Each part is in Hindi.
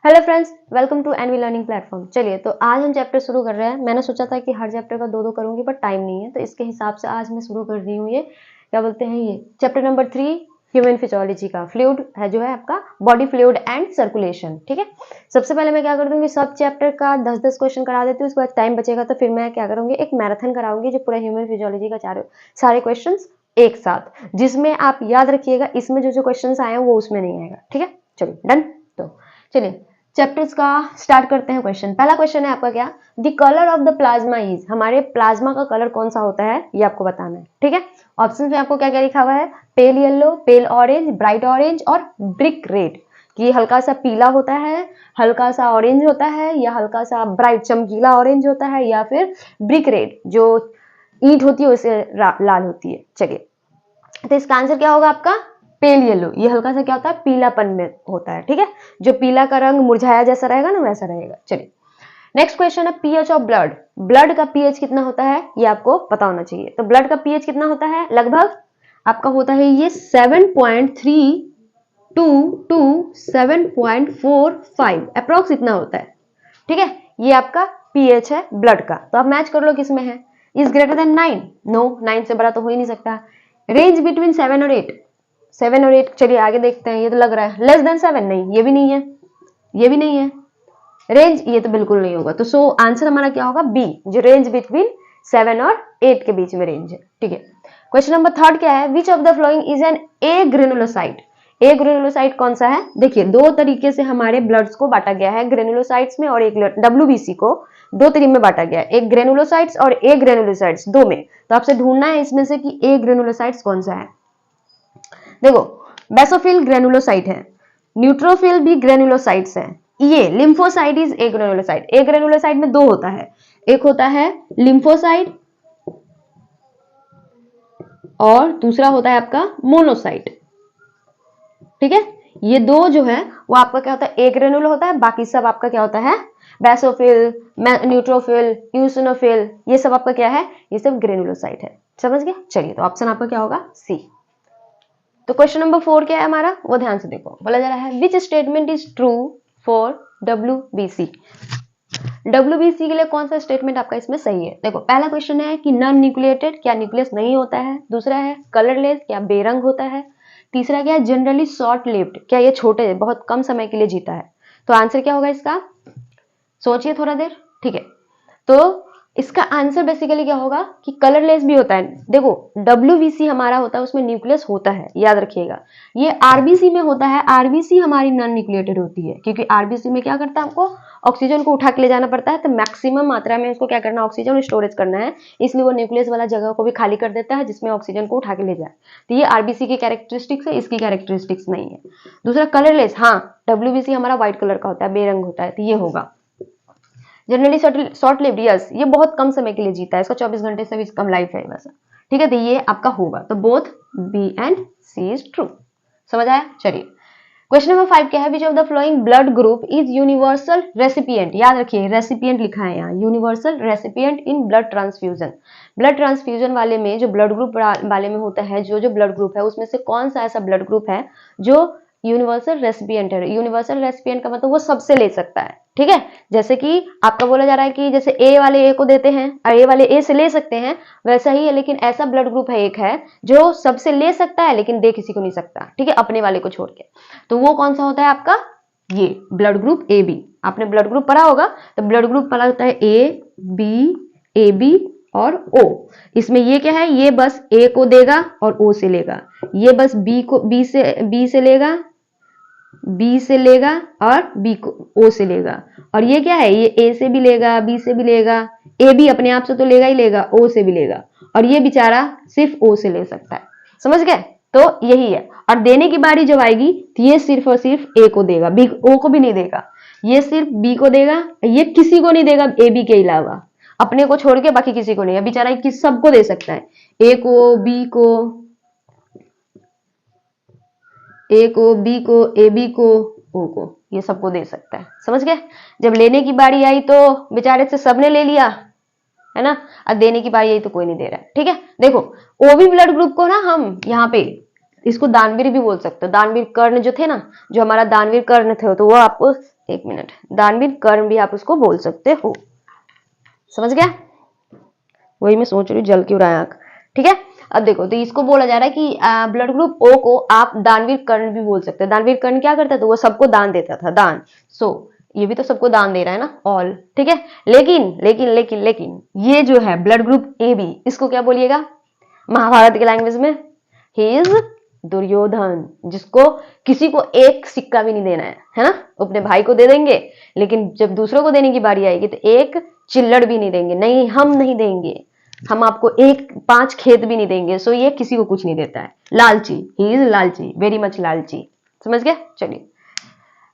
Hello friends, welcome to NV learning platform. चलिए, तो आज हम चैप्टर शुरू कर रहे हैं। मैंने सोचा था कि हर चैप्टर का दो करूंगी, बट टाइम नहीं है, तो इसके हिसाब से आज मैं शुरू कर रही हूँ। ये क्या बोलते हैं, ये चैप्टर नंबर 3 ह्यूमन फिजियोलॉजी का फ्लूइड है, जो है आपका बॉडी फ्लूइड एंड सर्कुलेशन। ठीक है, सबसे पहले मैं क्या कर दूंगी, सब चैप्टर का 10-10 क्वेश्चन करा देती हूँ। उसके बाद टाइम बचेगा तो फिर मैं क्या करूंगी, एक मैराथन कराऊंगी जो पूरा ह्यूमन फिजियोलॉजी का सारे क्वेश्चन एक साथ, जिसमें आप याद रखिएगा इसमें जो क्वेश्चन आए हैं वो उसमें नहीं आएगा। ठीक है, चलिए डन। तो चलिए चैप्टर्स का स्टार्ट करते हैं। क्वेश्चन, पहला क्वेश्चन है आपका क्या, the colour of the plasma is, हमारे प्लाज्मा का कलर कौन सा होता है ये आपको बताना है। ठीक है, ऑप्शन में आपको क्या क्या लिखा हुआ है, पेल येलो, पेल ऑरेंज, ब्राइट ऑरेंज और ब्रिक रेड। कि हल्का सा पीला होता है, हल्का सा ऑरेंज होता है, या हल्का सा ब्राइट चमकीला ऑरेंज होता है, या फिर ब्रिक रेड जो ईंट होती है उसे लाल होती है। चलिए, तो इसका आंसर क्या होगा आपका, पेल येलो। ये हल्का सा क्या होता है, पीलापन में होता है। ठीक है, जो पीला का रंग मुरझाया जैसा रहेगा ना, वैसा रहेगा। चलिए नेक्स्ट क्वेश्चन है, पीएच ऑफ ब्लड। ब्लड का पीएच कितना होता है ये आपको पता होना चाहिए। तो ब्लड का पीएच कितना होता है, लगभग आपका होता है ये 7.32 टू 7.45 अप्रोक्स इतना होता है। ठीक है, ये आपका पीएच है ब्लड का। तो आप मैच कर लो किसमें है, इज ग्रेटर देन 9, नो 9 से बड़ा तो हो ही नहीं सकता। रेंज बिटवीन 7 और 8, 7 और 8, चलिए आगे देखते हैं। ये तो लग रहा है लेस देन 7, नहीं ये भी नहीं है, ये भी नहीं है। रेंज ये तो बिल्कुल नहीं होगा। तो सो आंसर हमारा क्या होगा, बी, जो रेंज बिटवीन 7 और 8 के बीच में रेंज है। ठीक है, क्वेश्चन नंबर 3 क्या है, which of the following is an agranulocyte. Agranulocyte कौन सा है, देखिए दो तरीके से हमारे ब्लड्स को बांटा गया है, ग्रेनुलोसाइट्स में और एक डब्ल्यूबीसी को दो तरीके में बांटा गया है, एक ग्रेनुलोसाइट्स और ए ग्रेनुलोसाइट्स, दो में। तो आपसे ढूंढना है इसमें से कि ए ग्रेनुलोसाइट्स कौन सा है। देखो, बेसोफिल ग्रेनुलोसाइट है, न्यूट्रोफिल भी ग्रेनुलोसाइट्स है, ये lymphocyte is a granulocyte. A granulocyte में दो होता है, एक होता है लिम्फोसाइट और दूसरा होता है आपका मोनोसाइट। ठीक है, ये दो जो है वो आपका क्या होता है, ए ग्रेनुल होता है, बाकी सब आपका क्या होता है, बेसोफिल, न्यूट्रोफिल, यूसिनोफिल, ये सब आपका क्या है, ये सब ग्रेनुलोसाइट है। समझ गए। चलिए, तो ऑप्शन आपका क्या होगा, सी। तो क्वेश्चन नंबर 4 क्या है हमारा, वो ध्यान से देखो। बोला जा रहा है, which statement is true for WBC. WBC के लिए कौन सा स्टेटमेंट आपका इसमें सही है। देखो, पहला क्वेश्चन है कि नॉन न्यूक्लिएटेड, क्या न्यूक्लियस नहीं होता है। दूसरा है कलरलेस, क्या बेरंग होता है। तीसरा क्या है, जनरली शॉर्ट लिव्ड, क्या ये छोटे बहुत कम समय के लिए जीता है। तो आंसर क्या होगा इसका, सोचिए थोड़ा देर। ठीक है, तो इसका आंसर बेसिकली क्या होगा कि कलरलेस भी होता है। देखो, डब्ल्यूबीसी हमारा होता है, उसमें न्यूक्लियस होता है, याद रखिएगा। ये आरबीसी में होता है, आरबीसी हमारी नॉन न्यूक्लिएटेड होती है, क्योंकि आरबीसी में क्या करता है, आपको ऑक्सीजन को उठा के ले जाना पड़ता है, तो मैक्सिमम मात्रा में उसको क्या करना, ऑक्सीजन स्टोरेज करना है, इसलिए वो न्यूक्लियस वाला जगह को भी खाली कर देता है जिसमें ऑक्सीजन को उठा के ले जाए। तो ये आरबीसी की कैरेक्टरिस्टिक्स है, इसकी कैरेक्टरिस्टिक्स नहीं है। दूसरा कलरलेस, हाँ डब्ल्यूबीसी हमारा व्हाइट कलर का होता है, बेरंग होता है, तो ये होगा। जनरली शॉर्ट लिव्ड, यस, ये बहुत कम समय के लिए जीता है, इसका 24 घंटे से भी कम लाइफ है वैसा। ठीक है, तो ये आपका होगा। तो both B and C is true. समझ आया। चलिए, क्वेश्चन नंबर 5 क्या है, which of the following blood group is universal recipient. याद रखिए रेसिपिएंट लिखा है यहाँ, universal recipient in blood transfusion. Blood transfusion वाले में जो ब्लड ग्रुप वाले में होता है, जो ब्लड ग्रुप है उसमें से कौन सा ऐसा ब्लड ग्रुप है जो यूनिवर्सल रेसिपिएंट है। यूनिवर्सल रेसिपिएंट का मतलब वो सबसे ले सकता है। ठीक है, जैसे कि आपका बोला जा रहा है कि जैसे ए वाले ए को देते हैं और ए वाले ए से ले सकते हैं, वैसा ही है, लेकिन ऐसा ब्लड ग्रुप है, एक है जो सबसे ले सकता है लेकिन दे किसी को नहीं सकता। ठीक है, अपने वाले को छोड़ के। तो वो कौन सा होता है आपका, ये ब्लड ग्रुप ए बी। आपने ब्लड ग्रुप पढ़ा होगा, तो ब्लड ग्रुप पढ़ा होता है ए बी और ओ। इसमें ये क्या है, ये बस ए को देगा और ओ से लेगा, ये बस बी से लेगा, बी से लेगा और बी को ओ से लेगा, और ये क्या है, ये ए से भी लेगा, बी से भी लेगा, ए भी अपने आप से तो लेगा ही लेगा, ओ से भी लेगा, और ये बेचारा सिर्फ ओ से ले सकता है। समझ गए। तो यही है, और देने की बारी जब आएगी तो ये सिर्फ और सिर्फ ए को देगा, बी ओ को भी नहीं देगा, ये सिर्फ बी को देगा, ये किसी को नहीं देगा ए बी के अलावा, अपने को छोड़ के बाकी किसी को नहीं। बेचारा किस सबको दे सकता है, ए को, बी को, ए को, बी को, ए बी को, ओ को, ये सबको दे सकता है। समझ गए। जब लेने की बारी आई तो बेचारे से सबने ले लिया, है ना, अब देने की बारी आई तो कोई नहीं दे रहा है। ठीक है, देखो ओ बी ब्लड ग्रुप को ना हम यहाँ पे इसको दानवीर भी बोल सकते हो। दानवीर कर्ण जो थे ना, जो हमारा दानवीर कर्ण थे, तो वो आपको एक मिनट, दानवीर कर्ण भी आप उसको बोल सकते हो। समझ गया? वही मैं सोच रही हूँ जल क्यों रहा है आंख। ठीक है, अब देखो, तो इसको बोला जा रहा है कि ब्लड ग्रुप ओ को आप दानवीर कर्ण भी बोल सकते हैं। दानवीर कर्ण क्या करता था? तो वो सबको दान देता था, दान। ये भी तो सबको दान दे रहा है ना, ऑल। ठीक है, लेकिन लेकिन लेकिन लेकिन ये जो है ब्लड ग्रुप ए बी, इसको क्या बोलिएगा महाभारत के लैंग्वेज में? ही इज दुर्योधन, जिसको किसी को एक सिक्का भी नहीं देना है ना? अपने भाई को दे देंगे, लेकिन जब दूसरों को देने की बारी आएगी तो एक चिल्लड़ भी नहीं देंगे, नहीं हम नहीं देंगे, हम आपको 5 खेत भी नहीं देंगे। सो ये किसी को कुछ नहीं देता है, लालची, ही इज लालची, वेरी मच लालची। समझ गए? चलिए,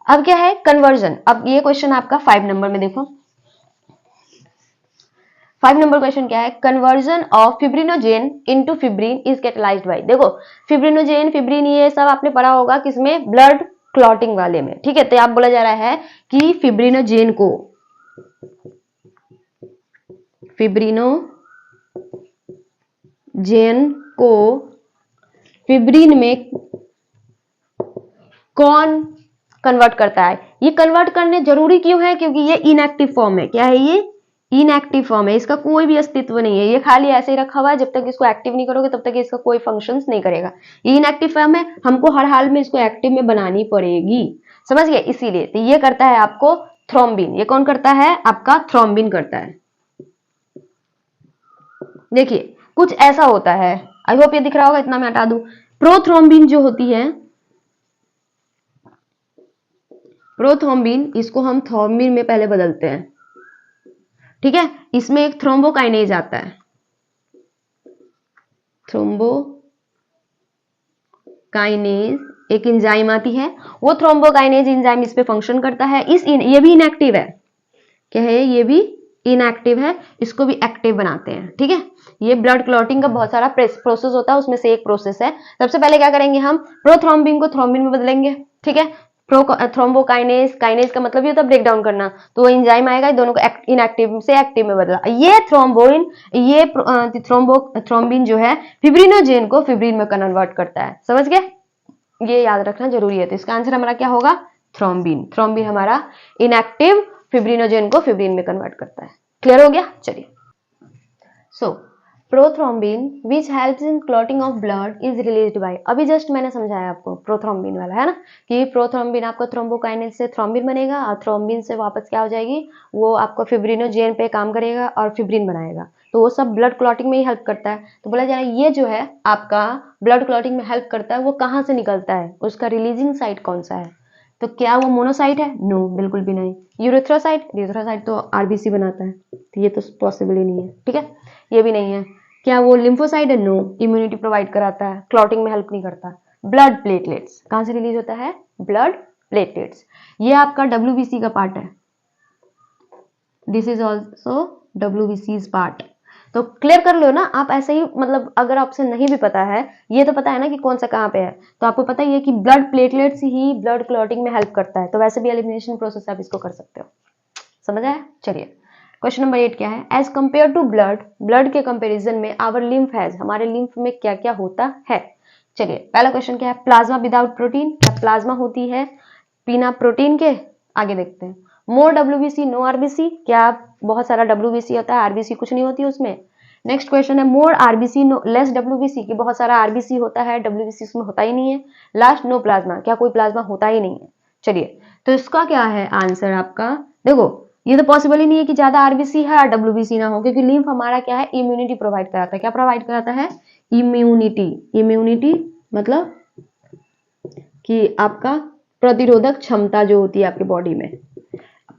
अब क्या है? कन्वर्जन। अब ये क्वेश्चन आपका 5 नंबर में देखो, 5 नंबर क्वेश्चन क्या है? Conversion of fibrinogen into fibrin is catalysed by. देखो, फिब्रिनोजेन, फिब्रिन, ये सब आपने पढ़ा होगा किसमें? ब्लड क्लॉटिंग वाले में। ठीक है, तो आप बोला जा रहा है कि फिब्रिनोजेन को फिब्रिन में कौन कन्वर्ट करता है? ये कन्वर्ट करने जरूरी क्यों है? क्योंकि ये इनएक्टिव फॉर्म है। क्या है ये? इनएक्टिव फॉर्म है, इसका कोई भी अस्तित्व नहीं है, ये खाली ऐसे ही रखा हुआ है। जब तक इसको एक्टिव नहीं करोगे तब तक इसका कोई फंक्शंस नहीं करेगा। ये इनएक्टिव फॉर्म है, हमको हर हाल में इसको एक्टिव में बनानी पड़ेगी। समझ गए? इसीलिए तो ये करता है आपको थ्रोम्बिन। ये कौन करता है? आपका थ्रोम्बिन करता है। देखिए, कुछ ऐसा होता है, आई होप ये दिख रहा होगा, इतना मैं हटा दूं। प्रोथ्रोम्बिन जो होती है, प्रोथ्रोम्बिन, इसको हम थ्रोम्बिन में पहले बदलते हैं। ठीक है, इसमें एक थ्रोम्बोकाइनेज आता है, थ्रोम्बोकाइनेज एक एंजाइम आती है, वो थ्रोम्बोकाइनेज एंजाइम इस पे फंक्शन करता है। ये भी इनएक्टिव है। क्या है? ये भी इनएक्टिव है, इसको भी एक्टिव बनाते हैं। ठीक है, ये ब्लड क्लॉटिंग का बहुत सारा प्रोसेस होता है, उसमें से एक प्रोसेस है। सबसे पहले क्या करेंगे? हम प्रोथ्रोम्बिन को थ्रोम्बिन में बदलेंगे। ठीक है, थ्रोम्बोकाइनेज, काइनेज का मतलब ये होता है ब्रेक डाउन करना, तो वो एंजाइम आएगा, दोनों को इनएक्टिव से एक्टिव में बदला। ये थ्रोम्बिन जो है फिब्रिनोजेन को फिब्रिन में कन्वर्ट करता है। समझ गए? ये याद रखना जरूरी है। तो इसका आंसर हमारा क्या होगा? थ्रोम्बिन। थ्रोम्बिन हमारा इनएक्टिव फिब्रिनोजेन को फिब्रिन में कन्वर्ट करता है। क्लियर हो गया? चलिए, prothrombin which helps in clotting of blood is released by. अभी जस्ट मैंने समझाया आपको प्रोथ्रोम्बिन वाला, है ना, कि प्रोथ्रोम्बिन आपको थ्रोम्बोकाइनेज से थ्रोम्बिन बनेगा और थ्रोम्बिन से वापस क्या हो जाएगी? वो आपको फिब्रिनोजेन पे काम करेगा और फिब्रिन बनाएगा। तो वो सब ब्लड क्लॉटिंग में ही हेल्प करता है। तो बोला जा रहा है ये जो है आपका ब्लड क्लॉटिंग में हेल्प करता है, वो कहाँ से निकलता है? उसका रिलीजिंग साइट कौन सा है? तो क्या वो मोनोसाइट है? नो, बिल्कुल भी नहीं। यूरेथ्रोसाइट? यूरेथ्रोसाइट तो आरबीसी बनाता है, तो ये तो पॉसिबल ही नहीं है। ठीक है, ये भी नहीं है। क्या वो लिम्फोसाइट है? नो, इम्यूनिटी प्रोवाइड कराता है, क्लॉटिंग में हेल्प नहीं करता। ब्लड प्लेटलेट्स कहां से रिलीज होता है? ब्लड प्लेटलेट्स, ये आपका डब्ल्यूबीसी का पार्ट है। दिस इज ऑल्सो डब्ल्यूबीसीज पार्ट। तो क्लियर कर लो ना आप, ऐसे ही मतलब अगर ऑप्शन नहीं भी पता है, ये तो पता है ना कि कौन सा कहाँ पे है, तो आपको पता ही है कि ब्लड प्लेटलेट्स ही ब्लड क्लॉटिंग में हेल्प करता है। तो वैसे भी एलिमिनेशन प्रोसेस आप इसको कर सकते हो। समझ आया? चलिए, क्वेश्चन नंबर 8 क्या है? As compare to blood, blood के कंपेरिजन में आवर लिम्फ हैज, हमारे लिम्फ में क्या क्या होता है? चलिए, पहला क्वेश्चन क्या है? प्लाज्मा विदाउट प्रोटीन, क्या प्लाज्मा होती है बिना प्रोटीन के? आगे देखते हैं। मोर डब्ल्यूबीसी नो आरबीसी, क्या बहुत सारा डब्ल्यूबीसी होता है, आरबीसी कुछ नहीं होती उसमें। नेक्स्ट क्वेश्चन है मोर आरबीसी नो लेस डब्ल्यूबीसी, की बहुत सारा आरबीसी होता है, डब्ल्यूबीसी उसमें होता ही नहीं है। लास्ट नो प्लाज्मा, क्या कोई प्लाज्मा होता ही नहीं है। चलिए, तो इसका क्या है आंसर आपका? देखो, ये तो पॉसिबल ही नहीं है कि ज्यादा आरबीसी है और डब्ल्यूबीसी ना हो, क्योंकि लिम्फ हमारा क्या है? इम्यूनिटी प्रोवाइड कराता है। क्या प्रोवाइड कराता है? इम्यूनिटी। इम्यूनिटी मतलब कि आपका प्रतिरोधक क्षमता जो होती है आपके बॉडी में,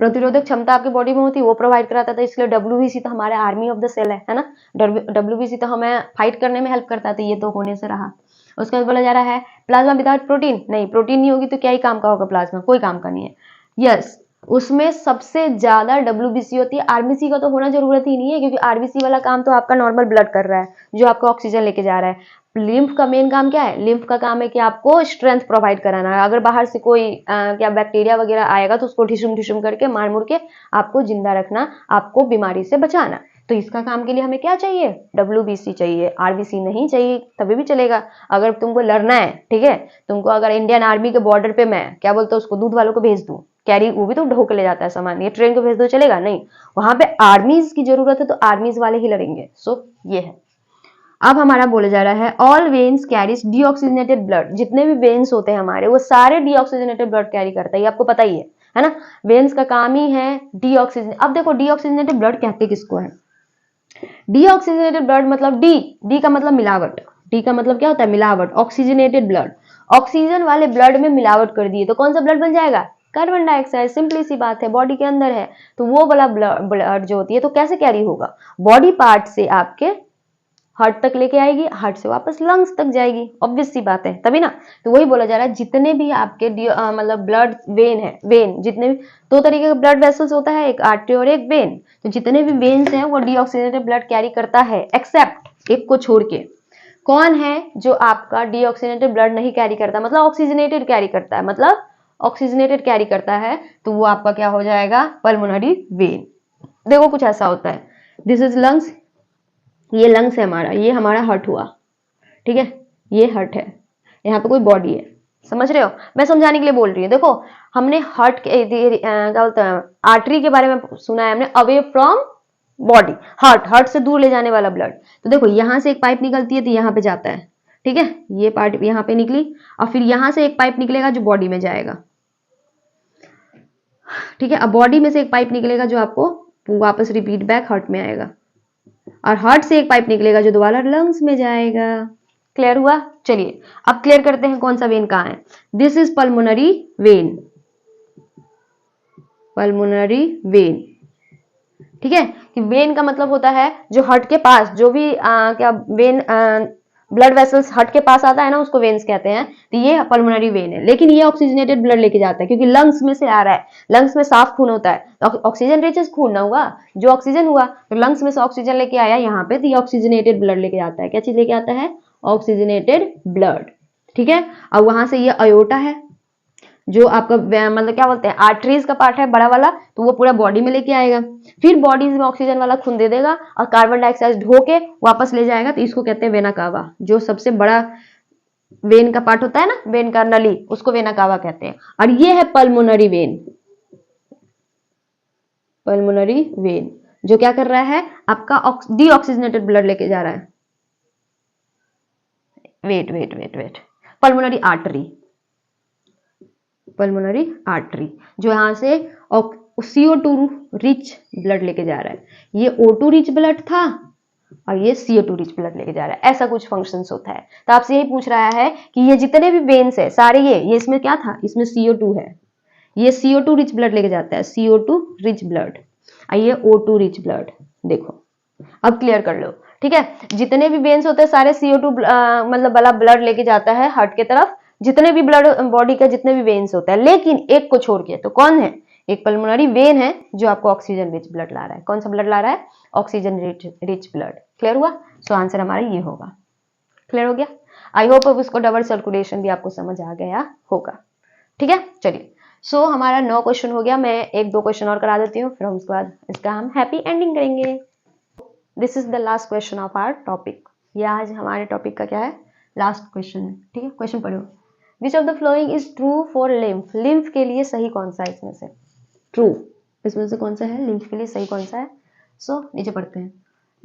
प्रतिरोधक क्षमता आपकी बॉडी में होती है, वो प्रोवाइड कराता था। इसलिए डब्ल्यूबीसी तो हमारे आर्मी ऑफ द सेल है ना। डब्ल्यूबीसी तो हमें फाइट करने में हेल्प करता था, ये तो होने से रहा। उसके बाद बोला जा रहा है प्लाज्मा विदाउट प्रोटीन, नहीं, प्रोटीन नहीं होगी तो क्या ही काम का होगा प्लाज्मा? कोई काम का नहीं है। यस, उसमें सबसे ज्यादा डब्ल्यूबीसी होती है। आरबीसी का तो होना जरूरत ही नहीं है, क्योंकि आरबीसी वाला काम तो आपका नॉर्मल ब्लड कर रहा है, जो आपका ऑक्सीजन लेके जा रहा है। लिम्फ का मेन काम क्या है? लिम्फ का काम है कि आपको स्ट्रेंथ प्रोवाइड कराना है। अगर बाहर से कोई क्या बैक्टीरिया वगैरह आएगा तो उसको ठिशुम ठिशुम करके मार मुर के आपको जिंदा रखना, आपको बीमारी से बचाना। तो तो इसका काम के लिए हमें क्या चाहिए, WBC चाहिए, RBC नहीं चाहिए तभी भी चलेगा। अगर तुमको लड़ना है, ठीक है, तुमको अगर इंडियन आर्मी के बॉर्डर पे मैं क्या बोलता हूँ उसको दूध वालों को भेज दूं, कैरी, वो भी तो ढो के ले जाता है सामान, ये ट्रेन को भेज दो चलेगा नहीं, वहां पे आर्मीज की जरूरत है तो आर्मीज वाले ही लड़ेंगे। सो ये है। अब हमारा बोला जा रहा है all veins carries deoxygenated blood, जितने भी वेन्स होते हैं हमारे वो सारे डीऑक्सीजनेटेड ब्लड कैरी करता है, ये आपको पता ही है ना। वेन्स का काम ही है डीऑक्सीजन। अब देखो डीऑक्सीजनेटेड ब्लड कहते किसको है, डीऑक्सीजनेटेड ब्लड मतलब डी का मतलब मिलावट, डी का मतलब क्या होता है मिलावट, ऑक्सीजनेटेड ब्लड, ऑक्सीजन वाले ब्लड में मिलावट कर दिए तो कौन सा ब्लड बन जाएगा, कार्बन डाइऑक्साइड। सिंपली सी बात है, बॉडी के अंदर है तो वो वाला ब्लड जो होती है तो कैसे कैरी होगा, बॉडी पार्ट से आपके हार्ट तक लेके आएगी, हार्ट से वापस लंग्स तक जाएगी, ऑब्वियस सी बात है तभी ना। तो वही बोला जा रहा है जितने भी आपके मतलब ब्लड वेन है, वेन जितने भी दो तरीके का ब्लड वेसल्स होता है, एक आर्टरी और एक वेन, तो जितने भी वेन्स हैं वो डीऑक्सीजनेटेड ब्लड कैरी करता है एक्सेप्ट एक को छोड़ के। कौन है जो आपका डीऑक्सीजनेटेड ब्लड नहीं कैरी करता, मतलब ऑक्सीजनेटेड कैरी करता है, मतलब ऑक्सीजनेटेड कैरी करता है, तो वो आपका क्या हो जाएगा, पल्मोनरी वेन। देखो कुछ ऐसा होता है, दिस इज लंग्स, ये लंग्स है हमारा, ये हमारा हार्ट हुआ, ठीक है, ये हार्ट है, यहाँ पे कोई बॉडी है, समझ रहे हो, मैं समझाने के लिए बोल रही हूँ। देखो हमने हार्ट के क्या बोलते हैं आर्टरी के बारे में सुना है हमने, अवे फ्रॉम बॉडी, हार्ट से दूर ले जाने वाला ब्लड। तो देखो यहाँ से एक पाइप निकलती है तो यहाँ पे जाता है, ठीक है, ये पार्ट यहाँ पे निकली और फिर यहाँ से एक पाइप निकलेगा जो बॉडी में जाएगा, ठीक है। अब बॉडी में से एक पाइप निकलेगा जो आपको वापस रिपीट बैक हार्ट में आएगा, और हार्ट से एक पाइप निकलेगा जो दोबारा लंग्स में जाएगा। क्लियर हुआ, चलिए अब क्लियर करते हैं कौन सा वेन कहाँ है। This is pulmonary vein, pulmonary vein, ठीक है, कि वेन का मतलब होता है जो हार्ट के पास जो भी क्या वेन ब्लड वेसल्स हार्ट के पास आता है ना उसको वेन्स कहते हैं। तो ये पल्मोनरी वेन है, लेकिन ये ऑक्सीजनेटेड ब्लड लेके जाता है क्योंकि लंग्स में से आ रहा है, लंग्स में साफ खून होता है तो ऑक्सीजन रिच खून ना हुआ, जो ऑक्सीजन हुआ तो लंग्स में से ऑक्सीजन लेके आया यहाँ पे, तो ये ऑक्सीजनेटेड ब्लड लेके जाता है। क्या चीज लेके आता है, ऑक्सीजनेटेड ब्लड, ठीक है। अब वहां से ये अयोटा है जो आपका मतलब क्या बोलते हैं आर्टरीज का पार्ट है बड़ा वाला, तो वो पूरा बॉडी में लेके आएगा, फिर बॉडी में ऑक्सीजन वाला खून दे देगा और कार्बन डाइऑक्साइड ढो के वापस ले जाएगा, तो इसको कहते हैं वेना कावा। जो सबसे बड़ा वेन का पार्ट होता है ना, वेन का नली, उसको वेना कावा कहते हैं। और ये है पल्मोनरी वेन, पल्मोनरी वेन जो क्या कर रहा है आपका डीऑक्सीजनेटेड ब्लड लेके जा रहा है। Wait, pulmonary artery, pulmonary artery जो यहां से CO2 रिच ब्लड लेके जा रहा है, ये O2 रिच ब्लड था और ये CO2 रिच ब्लड लेके जा रहा है, ऐसा कुछ फंक्शंस होता है। तो आपसे यही पूछ रहा है कि ये जितने भी वेन्स है सारे ये इसमें क्या था, इसमें CO2 है, ये CO2 रिच ब्लड लेके जाता है, CO2 रिच ब्लड, और ये O2 रिच ब्लड। देखो अब क्लियर कर लो, ठीक है, जितने भी वेन्स होते हैं सारे CO2 मतलब वाला ब्लड लेके जाता है हार्ट की तरफ, जितने भी ब्लड बॉडी का जितने भी वेन्स होता है, लेकिन एक को छोड़ के, तो कौन है, एक पल्मोनरी वेन है जो आपको ऑक्सीजन रिच ब्लड ला रहा है। कौन सा ब्लड ला रहा है, ऑक्सीजन रिच ब्लड। क्लियर हुआ, सो आंसर हमारा ये होगा। क्लियर हो गया, आई होप अब उसको डबल सर्कुलेशन भी आपको समझ आ गया होगा, ठीक है। चलिए सो हमारा 9 क्वेश्चन हो गया, मैं 1-2 क्वेश्चन और करा देती हूँ, फिर हम उसके बाद इसका हम हैप्पी एंडिंग करेंगे। This is the last question of our topic, ये आज हमारे टॉपिक का क्या है, लास्ट क्वेश्चन है, ठीक है। क्वेश्चन पढ़ो, विच of the following is true for lymph, lymph के लिए सही कौन सा है इसमें से, ट्रू इसमें से कौन सा है, लिम्फ के लिए सही कौन सा है। सो नीचे पढ़ते हैं,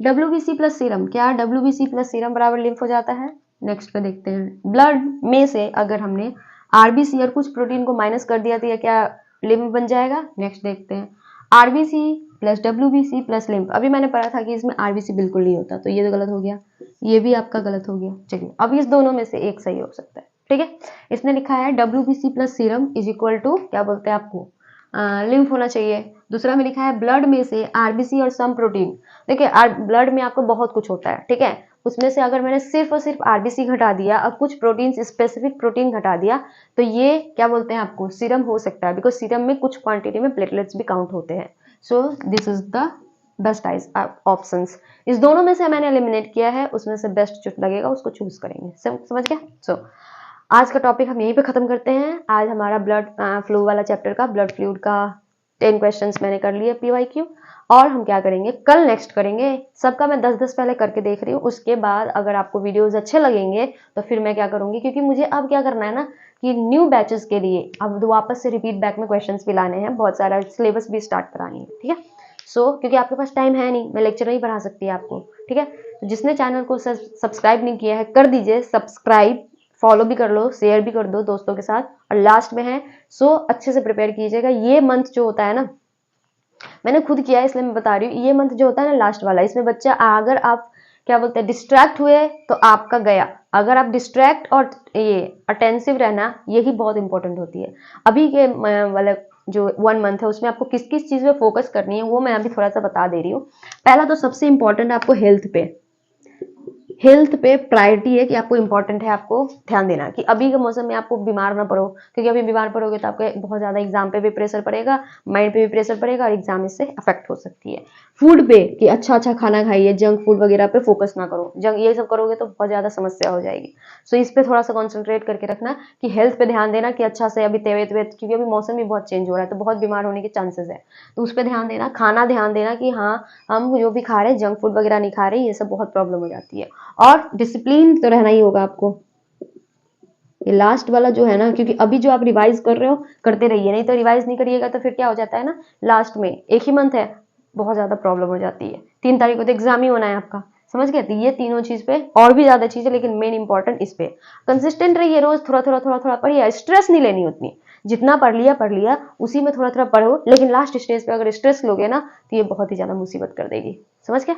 WBC प्लस सीरम, क्या WBC प्लस सीरम बराबर लिम्फ हो जाता है। नेक्स्ट पे देखते हैं, ब्लड में से अगर हमने RBC और कुछ प्रोटीन को माइनस कर दिया तो यह क्या लिम्फ बन जाएगा। नेक्स्ट देखते हैं, RBC plus WBC plus lymph, अभी मैंने पढ़ा था कि इसमें RBC बिल्कुल नहीं होता, तो ये तो गलत हो गया, ये भी आपका गलत हो गया। चलिए अब इस दोनों में से एक सही हो सकता है, ठीक है। इसने लिखा है WBC plus serum is equal to क्या बोलते हैं आपको लिम्फ होना चाहिए। दूसरा में लिखा है ब्लड में से RBC और सम प्रोटीन, देखिए ब्लड में आपको बहुत कुछ होता है, ठीक है, उसमें से अगर मैंने सिर्फ और सिर्फ RBC घटा दिया और कुछ प्रोटीन स्पेसिफिक प्रोटीन घटा दिया तो ये क्या बोलते हैं आपको सीरम हो सकता है, बिकॉज सीरम में कुछ क्वांटिटी में प्लेटलेट्स भी काउंट होते हैं। So this is the best options, इस दोनों में से मैंने एलिमिनेट किया है, उसमें से बेस्ट जो लगेगा उसको चूज करेंगे। समझ गया। सो आज का टॉपिक हम यहीं पे खत्म करते हैं। आज हमारा ब्लड फ्लू वाला चैप्टर का ब्लड फ्लूइड का 10 क्वेश्चंस मैंने कर लिए PYQ। और हम क्या करेंगे, कल नेक्स्ट करेंगे। सबका मैं 10-10 पहले करके देख रही हूँ, उसके बाद अगर आपको वीडियोस अच्छे लगेंगे तो फिर मैं क्या करूंगी, क्योंकि मुझे अब क्या करना है ना कि न्यू बैचेस के लिए अब वापस से रिपीट बैक में क्वेश्चंस भी लाने हैं, बहुत सारा सिलेबस भी स्टार्ट करानी है, ठीक है। क्योंकि आपके पास टाइम है नहीं, मैं लेक्चर नहीं पढ़ा सकती आपको, ठीक है। तो जिसने चैनल को सब्सक्राइब नहीं किया है कर दीजिए सब्सक्राइब, फॉलो भी कर लो, शेयर भी कर दो दोस्तों के साथ। और लास्ट में है अच्छे से प्रिपेयर कीजिएगा। ये मंथ जो होता है ना, मैंने खुद किया है इसलिए मैं बता रही हूँ, ये मंथ जो होता है ना लास्ट वाला, इसमें बच्चा अगर आप क्या बोलते हैं डिस्ट्रैक्ट हुए तो आपका गया। अगर आप डिस्ट्रैक्ट और ये अटेंसिव रहना, यही बहुत इंपॉर्टेंट होती है। अभी के मतलब जो 1 मंथ है उसमें आपको किस किस चीज पे फोकस करनी है वो मैं अभी थोड़ा सा बता दे रही हूँ। पहला तो सबसे इंपॉर्टेंट आपको हेल्थ पे प्रायोरिटी है कि आपको इंपॉर्टेंट है, आपको ध्यान देना कि अभी के मौसम में आपको बीमार ना पड़ो, क्योंकि अभी बीमार पड़ोगे तो आपके बहुत ज्यादा एग्जाम पे भी प्रेशर पड़ेगा, माइंड पे भी प्रेशर पड़ेगा और एग्जाम इससे अफेक्ट हो सकती है। फूड पे कि अच्छा अच्छा खाना खाइए, जंक फूड वगैरह पे फोकस ना करो, ये सब करोगे तो बहुत ज्यादा समस्या हो जाएगी। इस पे थोड़ा सा कॉन्सेंट्रेट करके रखना कि हेल्थ पे ध्यान देना कि अच्छा से अभी तबियत, क्योंकि अभी मौसम भी बहुत चेंज हो रहा है तो बहुत बीमार होने के चांसेस है, तो उस पर ध्यान देना। खाना ध्यान देना कि हाँ हम जो भी खा रहे हैं जंक फूड वगैरह नहीं खा रहे, ये सब बहुत प्रॉब्लम हो जाती है। और डिसिप्लिन तो रहना ही होगा आपको, ये लास्ट वाला जो है ना, क्योंकि अभी जो आप रिवाइज कर रहे हो करते रहिए, नहीं तो रिवाइज नहीं करिएगा तो फिर क्या हो जाता है ना, लास्ट में एक ही मंथ है बहुत ज्यादा प्रॉब्लम हो जाती है। 3 तारीख को तो एग्जाम ही होना है आपका, समझ गए। तो ये तीनों चीज पे और भी ज्यादा चीज है, लेकिन मेन इंपॉर्टेंट इस पे कंसिस्टेंट रहिए, रोज थोड़ा थोड़ा थोड़ा थोड़ा पढ़िए, स्ट्रेस नहीं लेनी उतनी, जितना पढ़ लिया उसी में थोड़ा थोड़ा पढ़ो, लेकिन लास्ट स्टेज पे अगर स्ट्रेस लोगे ना तो ये बहुत ही ज्यादा मुसीबत कर देगी, समझ गए।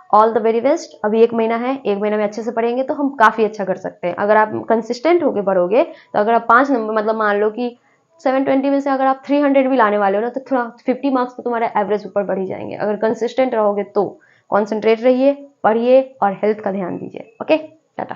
All the very best. अभी 1 महीना है, 1 महीना में अच्छे से पढ़ेंगे तो हम काफी अच्छा कर सकते हैं। अगर आप कंसिस्टेंट होकर पढ़ोगे तो अगर आप 5 नंबर मतलब मान लो कि 720 में से अगर आप 300 भी लाने वाले हो ना तो थोड़ा 50 मार्क्स तो तुम्हारा एवरेज ऊपर बढ़ ही जाएंगे। अगर कंसिस्टेंट रहोगे तो कॉन्सेंट्रेट रहिए, पढ़िए और हेल्थ का ध्यान दीजिए। ओके, टाटा।